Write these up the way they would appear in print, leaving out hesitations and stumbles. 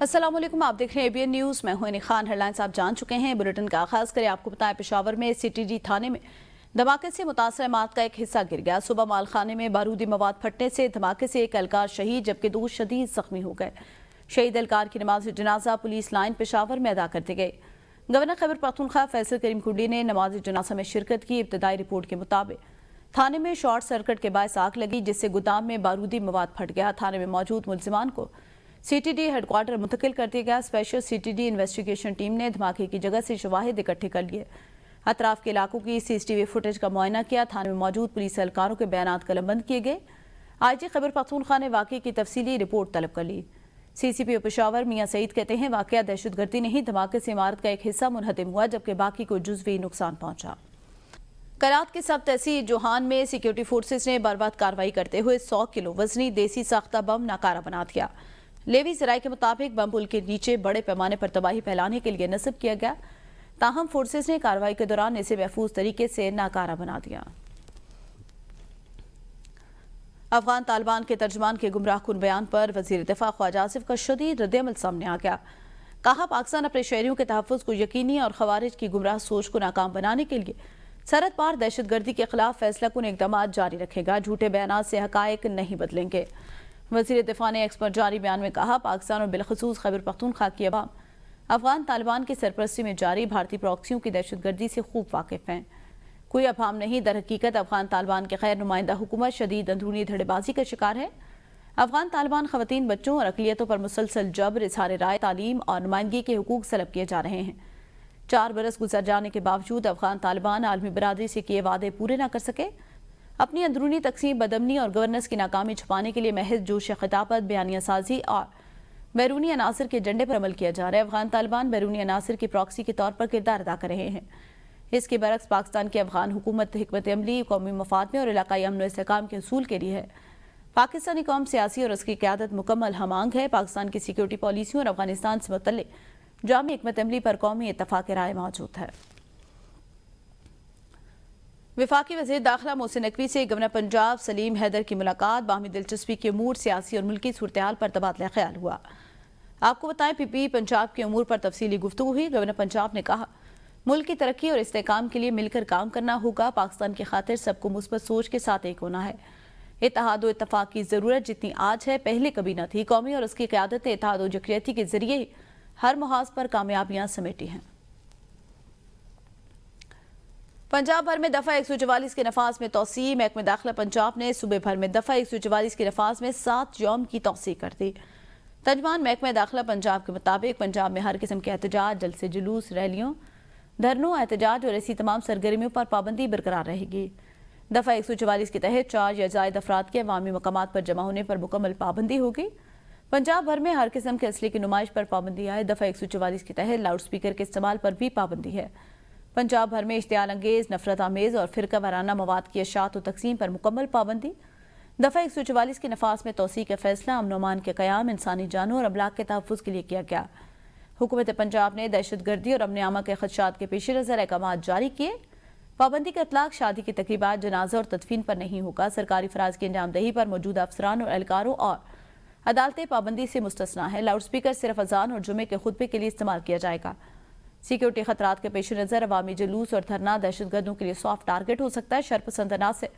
अस्सलाम वालेकुम, आप देख रहे हैं ABN न्यूज़। मैं हूं इनी खान। हेडलाइंस आप जान चुके हैं। बुलेटिन का आगाज करें। आपको बताएं, पेशावर में CTD थाने में धमाके से मुतासर इमारत का एक हिस्सा गिर गया। सुबह मालखाने में बारूदी मवाद फटने से धमाके से एक एहलकार शहीद जबकि 2 शदीद जख्मी हो गए। शहीद एहलकार की नमाज जनाजा पुलिस लाइन पेशावर में अदा करते गए। गवर्नर खैबर पख्तूनख्वा फैसल करीम कुंडी ने नमाज जनाजा में शिरकत की। इब्तदाई रिपोर्ट के मुताबिक थाने में शॉर्ट सर्किट के बायस आग लगी जिससे गोदाम में बारूदी मवाद फट गया। थाने में मौजूद मुलजिमान को CTD हेडक्वार्टर मुंतकिल कर दिया गया। स्पेशल CTD इन्वेस्टिगेशन टीम ने धमाके की जगह से शवाहिद इकट्ठे कर लिए। अतराफ के इलाकों की CCTV फुटेज का मुआयना किया। थाने में मौजूद पुलिस एहलकारों के बयानात कलमबंद किए गए। IG खैबर पख्तूनख्वा ने वाक़े की तफसीली रिपोर्ट तलब कर ली। CCPO पेशावर मियां सईद कहते हैं, वाक़या दहशतगर्दी नहीं, धमाके से इमारत का एक हिस्सा मुनहदिम हुआ जबकि बाकी को जुज़वी नुकसान पहुंचा। करात की सब तहसील जोहान में सिक्योरिटी फोर्सेज ने बर्बाद कार्रवाई करते हुए 100 किलो वजनी देसी साख्ता बम नाकारा बना दिया। लेवी जराये के मुताबिक बम पुल के नीचे बड़े पैमाने पर तबाही फैलाने के लिए नस्ब किया गया। ताहम फोर्सेज ने कार्रवाई के दौरान इसे महफूज तरीके से नाकारा बना दिया। अफगान तालिबान के तर्जमान के गुमराहकुन बयान पर वजीर दिफा ख्वाजा आसिफ का शदीद रद्दअमल सामने आ गया। कहा, पाकिस्तान अपने शहरियों के तहफ़्फ़ुज़ को यकीनी और खवारिज की गुमराह सोच को नाकाम बनाने के लिए सरहद पार दहशतगर्दी के खिलाफ फैसला कुन इक़दाम जारी रखेगा। झूठे बयान से हक़ाइक़ नहीं बदलेंगे। वज़ीर दिफा ने एक्स पर जारी बयान में कहा, पाकिस्तान और बिलखसूस खैबर पख्तूनख्वा की अवाम अफगान तालिबान की सरपरस्ती में जारी भारतीय प्रॉक्सियों की दहशतगर्दी से खूब वाकिफ़ हैं। कोई अफहाम नहीं, दर हकीकत अफगान तालिबान के गैर नुमाइंदा हुकूमत शदीद अंदरूनी धड़ेबाजी का शिकार है। अफगान तालिबान ख़वातीन, बच्चों और अक़लियतों पर मुसलसल जबर, इज़हार राय, तालीम और नुमाइंदगी के हुकूक सलब किए जा रहे हैं। 4 बरस गुजर जाने के बावजूद अफगान तालिबान आलमी बरादरी से किए वादे पूरे न कर सके। अपनी अंदरूनी तकसीम, बदमनी और गवर्नेंस की नाकामी छुपाने के लिए महज जोश खिताबत, बयानिया साजी और बैरूनी अनासर के एजेंडे पर अमल किया जा रहा है। अफगान तालिबान बैरूनी अनासर की प्रॉक्सी के तौर पर किरदार अदा कर रहे हैं। इसके बरक्स पाकिस्तान की अफगान हुकूमत हिकमत अमली कौमी मफाद में और इलाकाई अमन व इस्तेहकाम के असूल के लिए है। पाकिस्तानी कौम सियासी और उसकी क़यादत मुकम्मल हमांग है। पाकिस्तान की सिक्योरिटी पॉलिसियों और अफगानिस्तान से मुतल्लिक जामी हिकमत अमली पर कौमी इत्तफाक़ राय मौजूद है। वफाकी वज़ीर दाखिला मोहसिन नकवी से गवर्नर पंजाब सलीम हैदर की मुलाकात। बाहमी दिलचस्पी के अमूर, सियासी और मुल्की सूरत-ए-हाल पर तबादला ख्याल हुआ। आपको बताएं, PP पंजाब के अमूर पर तफसीली गुफ्तगू हुई। गवर्नर पंजाब ने कहा, मुल्क की तरक्की और इस्तेहकाम के लिए मिलकर काम करना होगा। पाकिस्तान की खातिर सबको मुस्बत सोच के साथ एक होना है। इत्तेहाद और इत्तफाक की ज़रूरत जितनी आज है पहले कभी न थी। कौमी और उसकी क़यादत ने इत्तेहाद और यकजहती के जरिए ही हर मुहाज पर कामयाबियाँ समेटी हैं। पंजाब भर में दफ़ा 144 के नफाज में तोसी। महकमे दाखिला पंजाब ने सूबे भर में दफ़ा 144 के नफाज में 7 यौम की तोसी कर दी। तर्जमान महकमे दाखिला पंजाब के मुताबिक पंजाब में हर किस्म के एहतजाज, जलसे जुलूस, रैलियों, धरनों, एहतजाज और ऐसी तमाम सरगर्मियों पर पाबंदी बरकरार रहेगी। दफ़ा 144 के तहत 4 या ज़ायद अफराद के अवामी मकामात पर जमा होने पर मुकम्मल पाबंदी होगी। पंजाब भर में हर किस्म के असले की नुमाइश पर पाबंदी है। दफ़ा 144 के तहत लाउड स्पीकर के इस्तेमाल पर भी पाबंदी है। पंजाब भर में इश्तियाल अंगेज, नफरत आमेज और फिरका वाराना मवाद की अशात और तकसीम पर मुकम्मल पाबंदी। दफ़ा 144 के नफाज में तोसी का फैसला अमन अमान के क़याम, इंसानी जानों और अमलाक के तहफ़्फ़ुज़ के लिए किया गया। हुकूमत पंजाब ने दहशतगर्दी और अमन आमा के खदशात के पेश नज़र अहकाम जारी किए। पाबंदी का इतलाक़ शादी की तकरीबात, जनाजा और तदफीन पर नहीं होगा। सरकारी फ़राज़ की अंजामदही पर मौजूदा अफसरान और एहलकारों और अदालतें पाबंदी से मुस्तस्ना है। लाउड स्पीकर सिर्फ अजान और जुमे के खुतबे के लिए इस्तेमाल किया जाएगा। सिक्योरिटी खतरात के पेश नज़र अवामी जुलूस और धरना दहशतगर्दों के लिए सॉफ्ट टारगेट हो सकता है। शरपसंद अनासर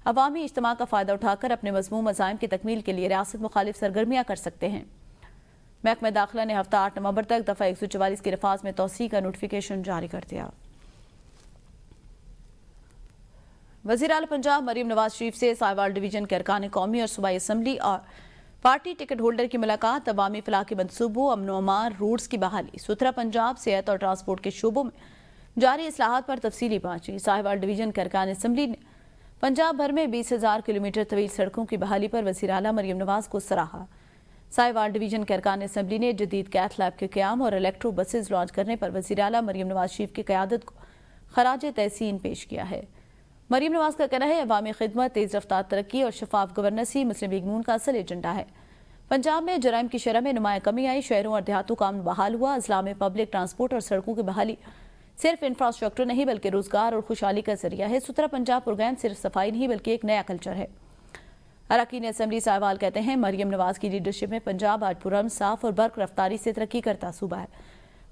अवामी इज्तिमा का फ़ायदा उठाकर अपने मज़मूम मज़ाइम की तकमील के लिए रियासत मुखालिफ सरगर्मियाँ कर सकते हैं। महकमा दाखिला ने हफ्ता 8 नवंबर तक दफ़ा 144 के नफाज में तोसी का नोटिफिकेशन जारी कर दिया। वज़ीर आला पंजाब मरीम नवाज शरीफ से साहिवाल डिवीजन के अरकान कौमी और सूबाई असम्बली और पार्टी टिकट होल्डर की मुलाकात। अवामी फलाह के मनसूबों, अमन अमान, रोड्स की बहाली, सुथरा पंजाब, सेहत और ट्रांसपोर्ट के शोबों में जारी इस्लाहात पर तफसीली बातचीत। साहिवाल डिवीजन के अरकान असम्बली ने पंजाब भर में 20,000 किलोमीटर तवील सड़कों की बहाली पर वज़ीर आला मरीम नवाज को सराहा। साहिवाल डिवीजन के अरकान असम्बली ने जदीद कैथ लैब के क़याम और इलेक्ट्रो बसेज लॉन्च करने पर वज़ीर आला मरीम नवाज शरीफ की क़यादत को खराज तहसीन पेश किया है। मरीम नवाज का कहना है, अवामी खिदमत, तेज़ रफ्तार तरक्की और शफाफ गवर्नेंस ही मुस्लिम लीग नून का असल एजेंडा है। पंजाब में जराइम की शरह में नुमाया कमी आई। शहरों और देहातों का अमन बहाल हुआ। अजला में पब्लिक ट्रांसपोर्ट और सड़कों की बहाली सिर्फ इंफ्रास्ट्रक्चर नहीं बल्कि रोजगार और खुशहाली का जरिया है। सुथरा पंजाब प्रोग्राम सिर्फ सफाई नहीं बल्कि एक नया कल्चर है। अरकान असम्बली साहिवाल कहते हैं, मरियम नवाज की लीडरशिप में पंजाब आज पुरअमन, साफ और बर्क रफ्तारी से तरक्की करता सूबा है।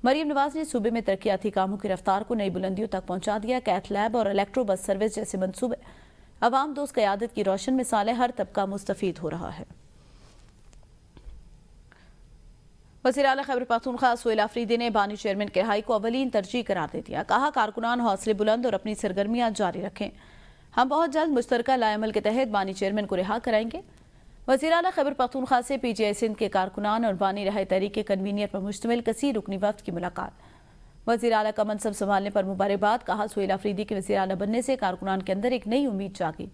मरियम नवाज ने सूबे में तरक्याती कामों की रफ्तार को नई बुलंदियों तक पहुंचा दिया। कैथ लैब और इलेक्ट्रो बस सर्विस जैसे मंसूबे अवाम दोस्त क़यादत की रोशन मिसालें, हर तबका मुस्तफीद हो रहा है। वज़ीर आला खैबर पख्तूनख्वा सुहेल आफरीदी ने बानी चेयरमैन की रिहाई को अवलीन तरजीह करार दे दिया। कहा, कारकुनान हौसले बुलंद और अपनी सरगर्मियां जारी रखें। हम बहुत जल्द मुश्तरका लाएमल के तहत बानी चेयरमैन को रिहा कराएंगे। वज़ीर आला खैबर पख्तूनख्वा से PGI सिंध के कारकुनान और बानी रिहाई तहरीक के कन्वीनियर पर मुश्तमिल कसीर रुकनी वफ्द की मुलाकात। वज़ीर आला का मनसब संभालने पर मुबारकबाद। कहा, सुहेल आफरीदी के वज़ीर आला बनने से कारकुनान के अंदर एक नई उम्मीद जागी।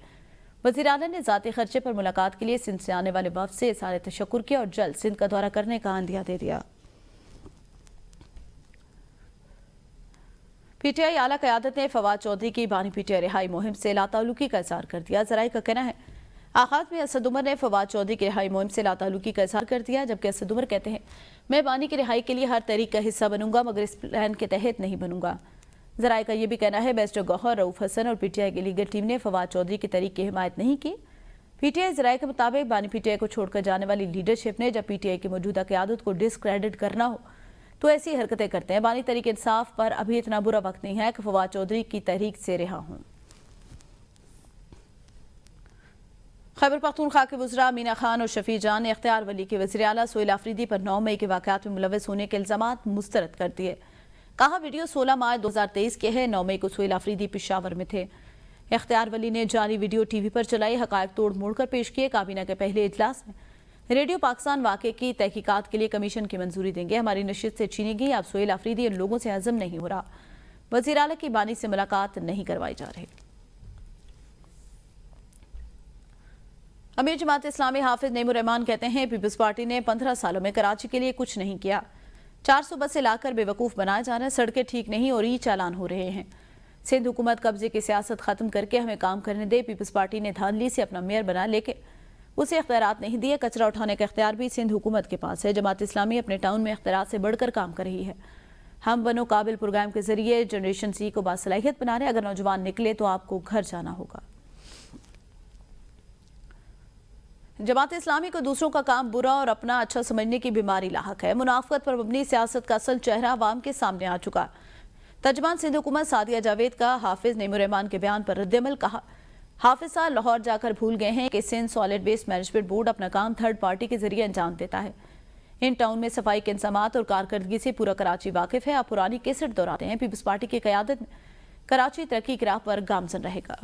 वज़ीर आला ने ज़ाती खर्चे पर मुलाकात के लिए सिंध से आने वाले वफ्द से इज़हार तशक्कुर किया और जल्द सिंध का दौरा करने का अंदिया दे दिया। PTI आला क़यादत ने फवाद चौधरी की बानी PTI रिहाई मुहिम से लाताल्लुकी का इज़हार कर दिया। ज़राए का कहना है, आगाज में असद उमर ने फवाद चौधरी की रिहाई मुहिम से लाताल्लुकी का इज़हार कर दिया, जबकि असद उमर कहते हैं, मैं बानी की रिहाई के लिए हर तरीक का हिस्सा बनूंगा, मगर इस प्लान के तहत नहीं बनूंगा। ज़राए का यह भी कहना है, बैरिस्टर गौहर रऊफ हसन और PTI की लीगल टीम ने फवाद चौधरी की तरीक की हिमायत नहीं की। PTI ज़राए के मुताबिक बानी PTI को छोड़कर जाने वाली लीडरशिप ने जब PTI की मौजूदा क़यादत को डिस्क्रेडिट करना हो तो ऐसी हरकतें करते हैं। बानी तहरीक इंसाफ पर अभी इतना बुरा वक्त नहीं है कि फवाद चौधरी की तहरीक से रिहा हों। खैबर पख्तूनख्वा के वज़रा मीना खान और शफी जान ने इख्तियार वली के वज़ीर आला सुहेल आफरीदी पर 9 मई के वाक़यात में मुलव्वस होने के इल्ज़ामात मुस्तरद कर दिए। कहा, वीडियो 16 मार्च 2023 के है। 9 मई को सुहेल आफरीदी पेशावर में थे। इख्तियार वली ने जाली वीडियो TV पर चलाई, हक़ाइक़ तोड़ मोड़ कर पेश किए। काबीना के पहले इजलास में रेडियो पाकिस्तान वाक़े की तहकीकात के लिए कमीशन की मंजूरी देंगे। हमारी नशिस्त से छीनी गई। अब सुहेल आफरीदी इन लोगों से हज़म नहीं हो रहा। वज़ीर आला की बानी से मुलाकात नहीं करवाई जा रही। अमीर जमात इस्लामी हाफिज नईमुर रहमान कहते हैं, पीपल्स पार्टी ने 15 सालों में कराची के लिए कुछ नहीं किया। 400 बसें लाकर बेवकूफ़ बनाए जा रहे हैं, सड़कें ठीक नहीं और ई चालान हो रहे हैं। सिंध हुकूमत कब्जे की सियासत ख़त्म करके हमें काम करने दे। पीपल्स पार्टी ने धांधली से अपना मेयर बना, लेकिन उसे इख्तियारात नहीं दिए। कचरा उठाने का इख्तियार भी सिंध हुकूमत के पास है। जमात इस्लामी अपने टाउन में इख्तियारात से बढ़कर काम कर रही है। हम बनो काबिल प्रोग्राम के जरिए जनरेशन C को बासलाहियत बना रहे। अगर नौजवान निकले तो आपको घर जाना होगा। जमात इस्लामी को दूसरों का काम बुरा और अपना अच्छा समझने की बीमारी लाहक है। मुनाफकत पर मबनी सियासत का असल चेहरा अवाम के सामने आ चुका। तर्जुमान सिंध हुकूमत सादिया जावेद का हाफिज नईमुर रहमान के बयान पर रद्दअमल। कहा, हाफिज साहब लाहौर जाकर भूल गए हैं कि Sindh solid waste management board अपना काम थर्ड पार्टी के जरिए अंजाम देता है। इन टाउन में सफाई के इंतजामात और कारकर्दगी से पूरा कराची वाकिफ है। आप पुरानी केसट दोहराते हैं। पीपल्स पार्टी की क़यादत में कराची तरक्की की राह पर गामजन रहेगा।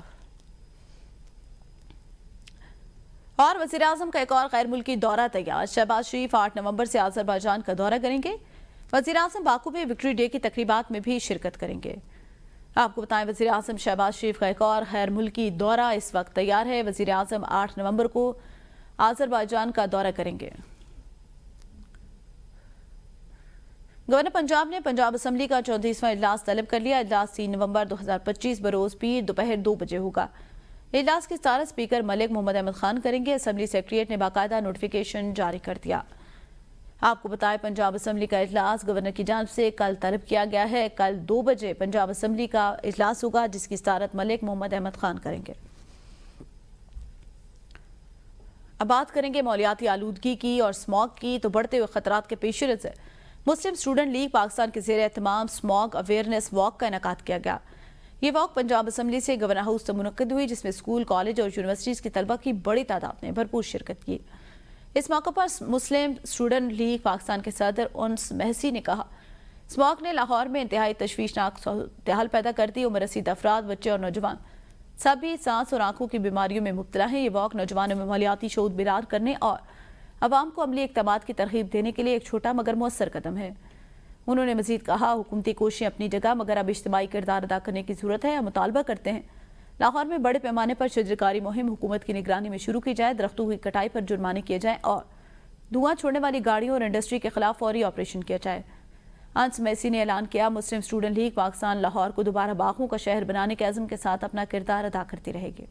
और वज़ीर आज़म का एक और गैर मुल्की दौरा तैयार। शहबाज शरीफ 8 नवंबर से आज़रबाईजान का दौरा करेंगे। वज़ीर आज़म बाकू में विक्ट्री डे की तकरीबात में भी शिरकत करेंगे। आपको बताएं, वज़ीर आज़म शहबाज शरीफ का एक और गैर मुल्की दौरा इस वक्त तैयार है। वज़ीर आज़म 8 नवंबर को आज़रबाईजान का दौरा करेंगे। गवर्नर पंजाब ने पंजाब असम्बली का 34वां इजलास तलब कर लिया। इजलास 3 नवंबर 2025 बरोज़ पीर दोपहर 2 बजे होगा। इजलास की सदारत स्पीकर मलिक मोहम्मद अहमद खान करेंगे। असम्बली सेक्रेटरीट ने बाकायदा नोटिफिकेशन जारी कर दिया। आपको बताएं, पंजाब असम्बली का इजलास गवर्नर की जानिब से कल तलब किया गया है। कल 2 बजे पंजाब असम्बली का इजलास होगा, जिसकी सदारत मलिक मोहम्मद अहमद खान करेंगे। अब बात करेंगे मौलियाती आलूदगी की और स्मॉग की। तो बढ़ते हुए खतरात के पेश नज़र मुस्लिम स्टूडेंट लीग पाकिस्तान के ज़ेर एहतमाम स्मॉग अवेयरनेस वॉक का इनेकाद किया गया। ये वॉक पंजाब असम्बली से गवर्नर हाउस तक मुनक्किद हुई, जिसमें स्कूल, कॉलेज और यूनिवर्सिटीज़ की तलबा की बड़ी तादाद ने भरपूर शिरकत की। इस मौके पर मुस्लिम स्टूडेंट लीग पाकिस्तान के सदर उन्स महसी ने कहा, स्मॉग ने लाहौर में इंतहाई तशवीशनाक सूरत-ए-हाल पैदा कर दी। उम्र रसीद अफराद, बच्चे और नौजवान सभी सांस और आंखों की बीमारियों में मुब्तला हैं। ये वॉक नौजवानों में मालियाती शऊर बेदार करने और अवाम को अमली इक़दामात की तरगीब देने के लिए एक छोटा मगर मुअस्सर कदम है। उन्होंने मजीद कहा, हुकूमती कोशिशें अपनी जगह, मगर अब इज्तिमाई किरदार अदा करने की जरूरत है। हम मुतालबा करते हैं लाहौर में बड़े पैमाने पर शजरकारी मुहिम हुकूमत की निगरानी में शुरू की जाए, दरख्तों की कटाई पर जुर्माने किए जाएं और धुआं छोड़ने वाली गाड़ियों और इंडस्ट्री के खिलाफ फौरी ऑपरेशन किया जाए। अंस मैसी ने ऐलान किया, मुस्लिम स्टूडेंट लीग पाकिस्तान लाहौर को दोबारा बागों का शहर बनाने के अज़म के साथ अपना किरदार अदा करती रहेगी।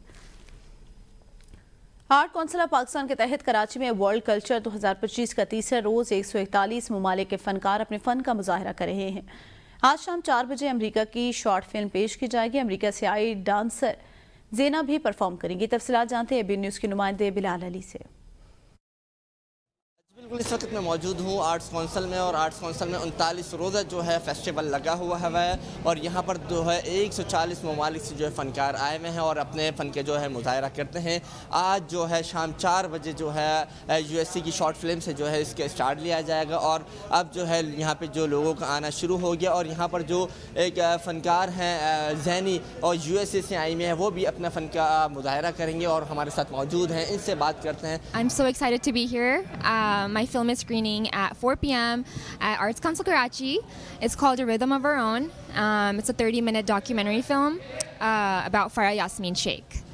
आर्ट काउंसिल ऑफ पाकिस्तान के तहत कराची में वर्ल्ड कल्चर 2025 का तीसरा रोज़ 141 ममालिक के फनकार अपने फ़न का मुजाहरा कर रहे हैं। आज शाम 4 बजे अमरीका की शॉर्ट फिल्म पेश की जाएगी। अमरीका से आए डांसर ज़ेना भी परफॉर्म करेंगी। तफसीलात जानते हैं एबीएन न्यूज़ के नुमाइंदे बिलाल अली से। बिल्कुल, इस वक्त मैं मौजूद हूँ आर्ट्स काउंसिल में, और आर्ट्स काउंसिल में 39 रोज़ा जो है फेस्टिवल लगा हुआ है, और यहाँ पर जो है 140 ममालिक से जो है फ़नकार आए हुए हैं और अपने फ़न के जो है मुज़ाहरा करते हैं। आज जो है शाम 4 बजे जो है यूएससी की शॉर्ट फिल्म से जो है इसके स्टार्ट लिया जाएगा, और अब जो है यहाँ पे जो लोगों का आना शुरू हो गया, और यहाँ पर जो एक फ़नकार हैं ज़ैनी और यूएसए से आई हुए हैं, वो भी अपना फ़न का मुज़ाहरा करेंगे और हमारे साथ मौजूद हैं। इनसे बात करते हैं। I'm so excited to be here. My film is screening at 4 p.m. at Arts Council Karachi. It's called A Rhythm of Our Own. It's a 30-minute documentary film about Farah Yasmin Sheikh.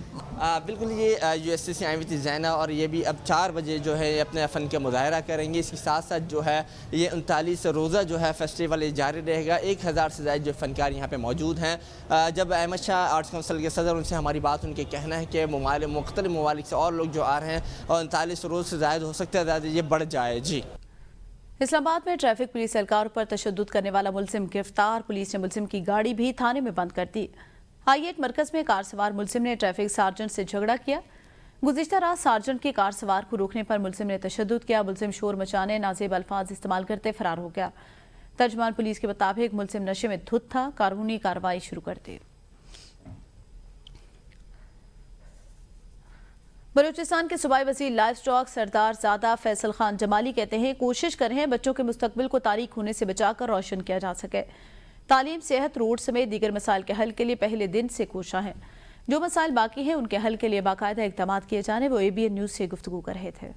बिल्कुल, ये USA से आई हुई थी ज़ैना, और ये भी अब 4 बजे जो है अपने फ़न का मुज़ाहरा करेंगे। इसके साथ साथ जो है ये 39 रोज़ा जो है फेस्टिवल ये जारी रहेगा। 1000 से ज़्यादा जो फ़नकार यहाँ पे मौजूद हैं। जब अहमद शाह आर्ट्स काउंसिल के सदर, उनसे हमारी बात, उनके कहना है कि मुख्तलिफ ममालिक से और लोग जो आ रहे हैं, और 39 रोज़ से ज़्यादा हो सकता है, ज़्यादा ये बढ़ जाए। जी, इस्लामाबाद में ट्रैफिक पुलिस एहलकार पर तशद्दुद करने वाला मुलजिम गिरफ्तार। पुलिस ने मुलजिम की गाड़ी भी थाने में बंद कर दी। I-8 मरकज में कार सवार मुलजिम ने ट्रैफिक सार्जेंट से झगड़ा किया। गुज़िश्ता रात सार्जेंट की कार सवार को रोकने पर मुलजिम ने तशद्दुद किया। मुलजिम शोर मचाने, नाज़ेब अल्फाज इस्तेमाल करते फरार हो गया। तर्जमान पुलिस के मुताबिक मुलजिम नशे में धुत था। कानूनी कार्रवाई शुरू कर दी। बलूचिस्तान के सूबाई वज़ीर लाइफ स्टॉक सरदार ज़ादा फैसल खान जमाली कहते हैं, कोशिश कर रहे हैं बच्चों के मुस्तकबिल को तारीक होने से बचाकर रोशन किया जा सके। तालीम, सेहत, रोड समेत दीगर मसाइल के हल के लिए पहले दिन से कोशा हैं। जो मसाइल बाकी हैं उनके हल के लिए बाकायदा इक़दाम किए जाने, वो एबीएन न्यूज़ से गुफ्तगू कर रहे थे।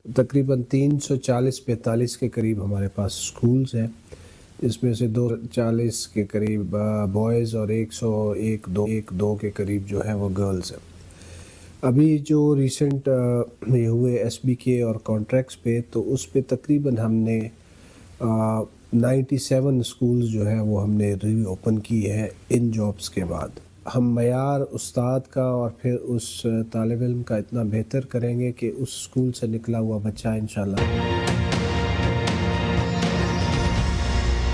तकरीबन 340-45 के करीब हमारे पास स्कूल्स हैं, इसमें से 240 के करीब बॉयज़ और 101-2 के करीब जो है वो गर्ल्स हैं। अभी जो रिसेंट ये हुए एसबीके और कॉन्ट्रैक्ट्स पे, तो उस पे तकरीबन हमने 97 स्कूल्स जो है वो हमने री ओपन की है इन जॉब्स के बाद। हम मयार उस्ताद का और फिर उस तालिब इल्म का इतना बेहतर करेंगे कि उस स्कूल से निकला हुआ बच्चा इंशाल्लाह